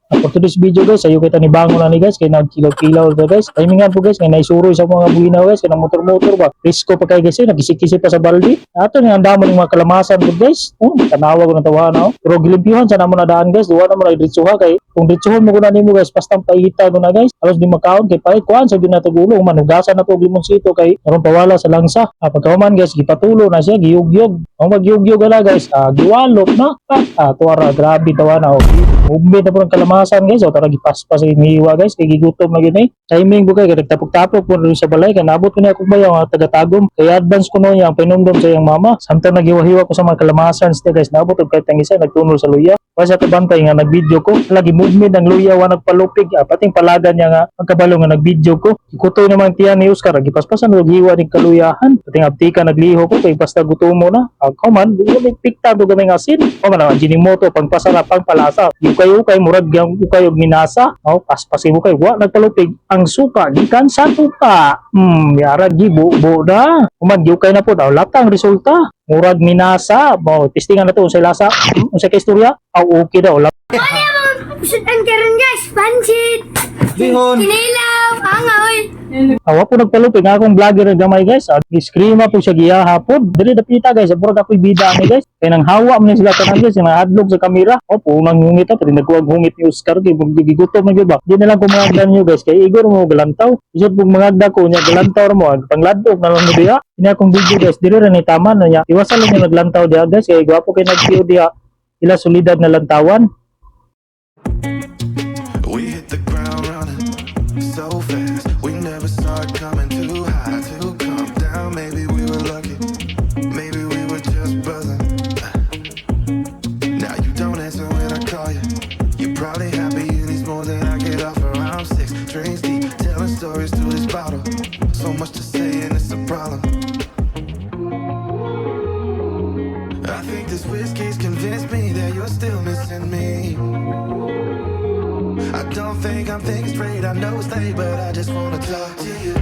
For today's video guys, ayo kita ni bangon na ni guys, kay nagkilaw-kilaw na guys. Timingan po guys, kay naisuroy sa mga buhinaw guys, kay na motor-motor ba. Risko pa kay guys, nagkisi-kisi pa sa baldi. Ato ni andamo ng mga kalamasan po guys. Tanawa ko na tawa na. Pero gilimpyuhan sa namo na daan guys, duwa na mo na diretsuha kay kung diretsuhon mo ko na nimo guys, pastang paihita ko na guys. Alos di makaon kay pait kuan sa ginatagulong manugasan na to limonsito kay aron pawala sa langsa. Pagkahuman guys, gipatulo na siya, giyugyog. Ang magyugyog na guys, giwalop na. Tuwara grabe tawa na. Movement na po ng kalamasan guys, o tara gipaspas sa iniwa guys, kay gigutom na gini. Timing po kay nagtapok-tapok po rin sa balay, kay nabot ko niya kung ba yung taga-tagom, kay advance ko no yung pinumdom sa iyang mama. Samtang nagiwa-hiwa ko sa mga kalamasan siya guys, nabot og kahit ang isa nagtunol sa luya. Kasi sa bantay nga nag-video ko, lagi movement ng luya wa nagpalupig, pating palagan niya nga magkabalo nga nag-video ko. Ikutoy naman tiyan ni Oscar, gipaspasan og hiwa ning kaluyahan. Pating aptika nagliho ko kay basta gutumo na. Ako man, dulo pikta do gamay nga asin. O man ang Jinimoto pagpasarap pang palasa. Ukay murag yang ukay og minasa. Paspasin mo kay wa nagpalupig ang suka gikan sa tuka. Yara gibo da. Kuman giukay na po daw latang resulta. Murag minasa. Testingan na to unsay lasa. Unsay ka istorya? Okay daw. Pusod ang karon guys, pansit. Bihon. Kinilaw, angoy. Awa po nagpalupig nga akong vlogger na gamay guys. Screama po siya giyahapon. Dili dapita guys. Murag ako'y bida ni guys. Kaya nang hawa mo sila tanan guys. Yung adlog sa kamera. Opo, nang hungit pati nagkuwag hungit ni Oscar. Kaya gigutom na yun ba. Di na lang kung mga nyo guys. Kaya igor mo galantaw. Isod pong mga ko niya galantaw mo. Pangladok na lang mo diya. Ini akong video guys. Dili rin itaman na niya. Iwasan lang yung naglantaw diya guys. Kaya gwapo kayo nag-view diya. Ila solidad na lantawan. We hit the ground running so fast. We never saw it coming too high to come down. Maybe we were lucky. Maybe we were just buzzing. Now you don't answer when I call you. You're probably happy in these mornings that I get off around 6 drinks deep, telling stories through this bottle. So much to say and it's a problem. I think this whiskey's convinced me that you're still missing me. I don't think I'm thinking straight, I know it's late, but I just wanna talk to you.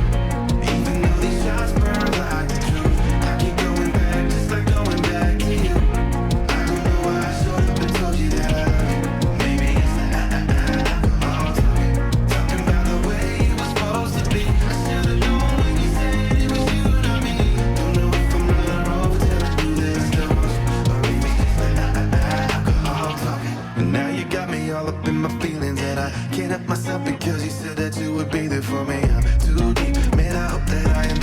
Even though these shots burn like the truth, I keep going back, just like going back to you. I don't know why I showed up and told you that I love you. Maybe it's the alcohol talking about the way it was supposed to be. I should've known when you said it was you, not me. Don't know if I'm right or wrong for telling you that I still want you, or maybe it's the alcohol talking. And now you got me all up in my feelings, and I can't help myself because you said that you would be there for me. I'm too deep, man, I hope that I am